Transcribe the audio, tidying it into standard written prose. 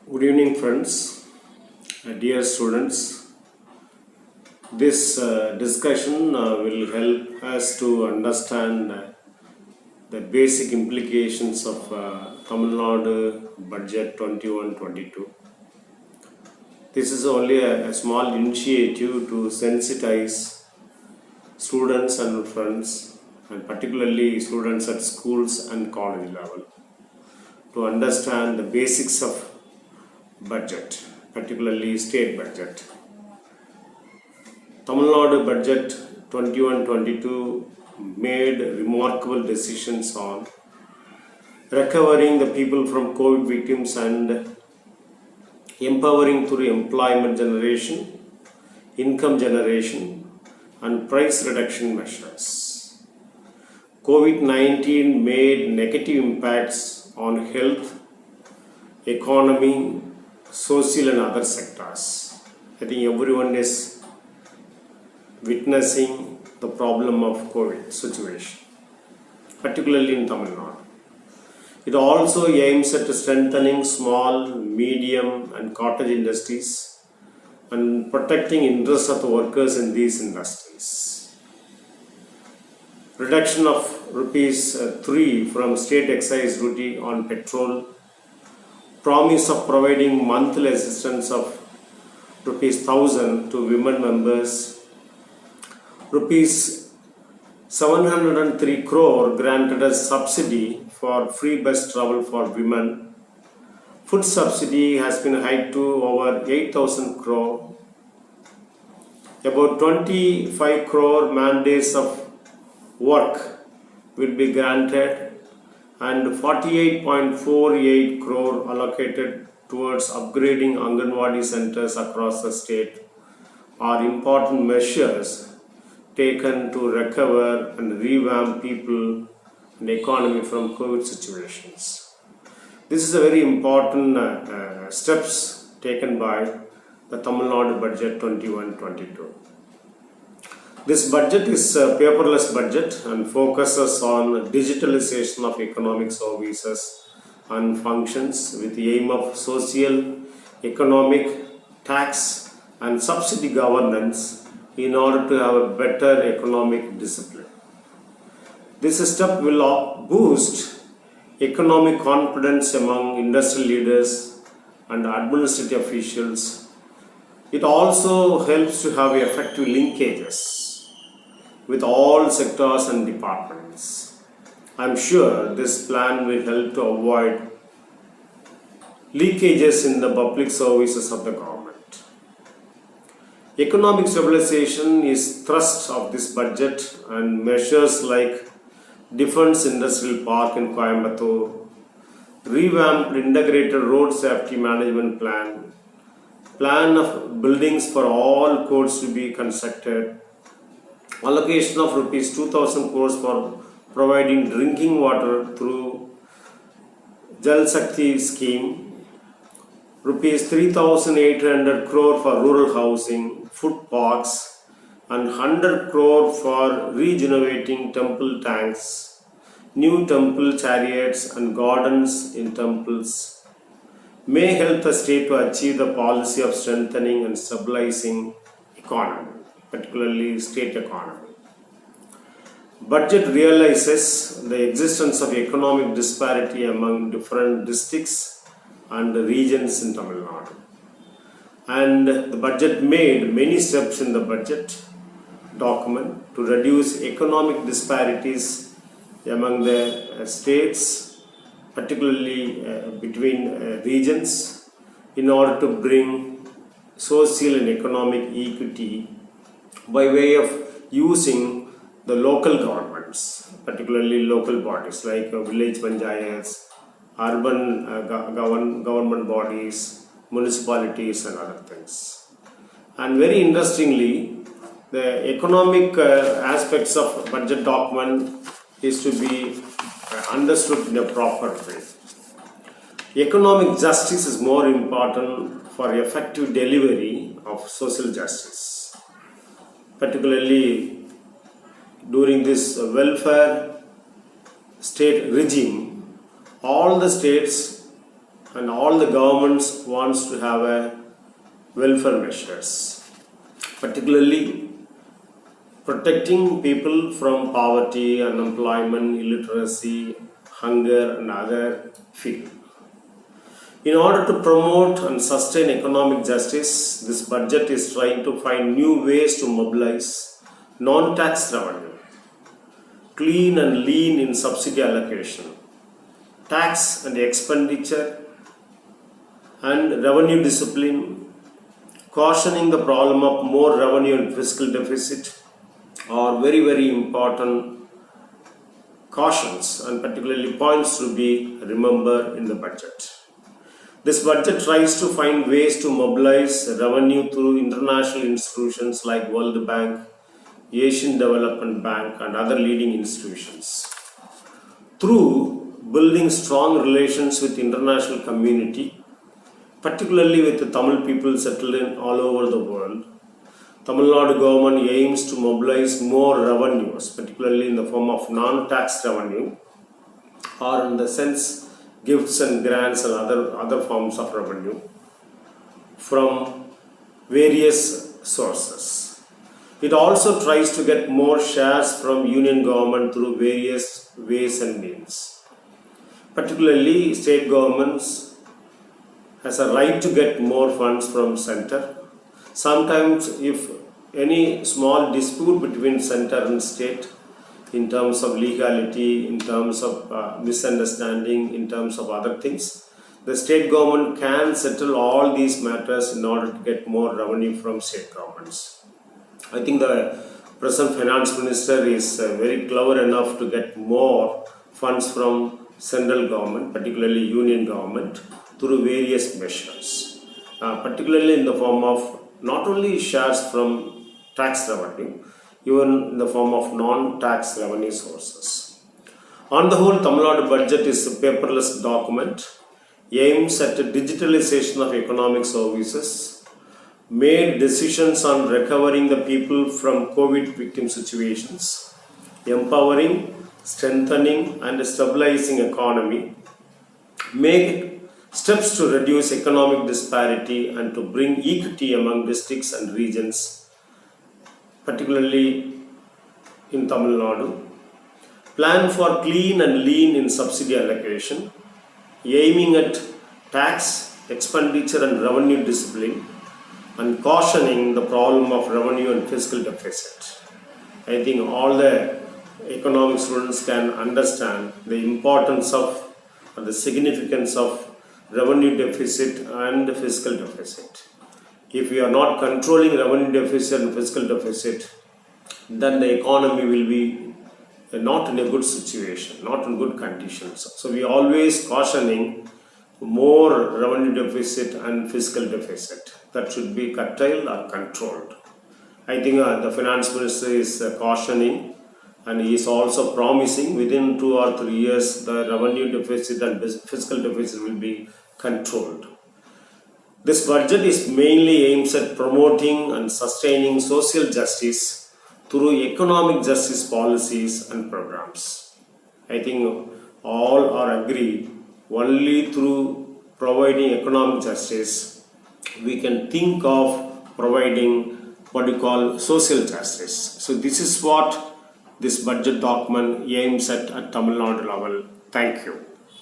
Good evening, friends, dear students. This discussion will help us to understand the basic implications of Tamil Nadu Budget 21-22. This is only a small initiative to sensitize students and friends, and particularly students at schools and college level, to understand the basics of budget, particularly state budget. Tamil Nadu Budget 21-22 made remarkable decisions on recovering the people from COVID victims and empowering through employment generation, income generation, and price reduction measures. COVID-19 made negative impacts on health, economy, social and other sectors. I think everyone is witnessing the problem of COVID situation, particularly in Tamil Nadu. It also aims at strengthening small, medium and cottage industries and protecting interests of the workers in these industries. Reduction of rupees 3 from state excise duty on petrol, promise of providing monthly assistance of rupees 1,000 to women members, rupees 703 crore granted as subsidy for free bus travel for women. Food subsidy has been hiked to over 8,000 crore. About 25 crore man-days of work will be granted, and 48.48 crore allocated towards upgrading Anganwadi centers across the state are important measures taken to recover and revamp people and economy from COVID situations. This is a very important steps taken by the Tamil Nadu Budget 21-22. This budget is a paperless budget and focuses on digitalization of economic services and functions with the aim of social, economic, tax and subsidy governance in order to have a better economic discipline. This step will boost economic confidence among industrial leaders and administrative officials. It also helps to have effective linkages with all sectors and departments. I am sure this plan will help to avoid leakages in the public services of the government. Economic stabilization is thrust of this budget, and measures like Defence Industrial Park in Coimbatore, revamped integrated road safety management plan of buildings for all courts to be constructed, allocation of rupees 2,000 crores for providing drinking water through Jal Shakti scheme, rupees 3,800 crore for rural housing, food parks, and 100 crore for regenerating temple tanks, new temple chariots and gardens in temples may help the state to achieve the policy of strengthening and stabilizing economy, particularly state economy. Budget realizes the existence of economic disparity among different districts and regions in Tamil Nadu. And the budget made many steps in the budget document to reduce economic disparities among the states, particularly between regions, in order to bring social and economic equity by way of using the local governments, particularly local bodies like village panchayats, urban government bodies, municipalities and other things. And very interestingly, the economic aspects of budget document is to be understood in a proper way. Economic justice is more important for effective delivery of social justice, particularly during this welfare state regime. All the states and all the governments wants to have a welfare measures, particularly protecting people from poverty, unemployment, illiteracy, hunger and other fields. In order to promote and sustain economic justice, this budget is trying to find new ways to mobilize non-tax revenue, clean and lean in subsidy allocation, tax and expenditure and revenue discipline, cautioning the problem of more revenue and fiscal deficit are very, very important cautions and particularly points to be remembered in the budget. This budget tries to find ways to mobilize revenue through international institutions like World Bank, Asian Development Bank and other leading institutions. Through building strong relations with international community, particularly with the Tamil people settled in all over the world, Tamil Nadu government aims to mobilize more revenues, particularly in the form of non-tax revenue or in the sense gifts and grants and other forms of revenue from various sources. It also tries to get more shares from union government through various ways and means. Particularly, state governments has a right to get more funds from center. Sometimes if any small dispute between center and state in terms of legality, in terms of misunderstanding, in terms of other things, the state government can settle all these matters in order to get more revenue from state governments. I think the present finance minister is very clever enough to get more funds from central government, particularly union government, through various measures, particularly in the form of not only shares from tax revenue, even in the form of non-tax revenue sources. On the whole, Tamil Nadu budget is a paperless document, aims at digitalization of economic services, made decisions on recovering the people from COVID victim situations, empowering, strengthening and stabilizing economy, make steps to reduce economic disparity and to bring equity among districts and regions, particularly in Tamil Nadu, plan for clean and lean in subsidy allocation, aiming at tax, expenditure and revenue discipline, and cautioning the problem of revenue and fiscal deficit. I think all the economic students can understand the importance of and the significance of revenue deficit and fiscal deficit. If we are not controlling revenue deficit and fiscal deficit, then the economy will be not in a good situation, not in good conditions. So we are always cautioning more revenue deficit and fiscal deficit that should be curtailed or controlled. I think the finance minister is cautioning, and he is also promising within 2 or 3 years the revenue deficit and fiscal deficit will be controlled. This budget is mainly aims at promoting and sustaining social justice through economic justice policies and programs. I think all are agreed only through providing economic justice we can think of providing what you call social justice. So this is what this budget document aims at Tamil Nadu level. Thank you.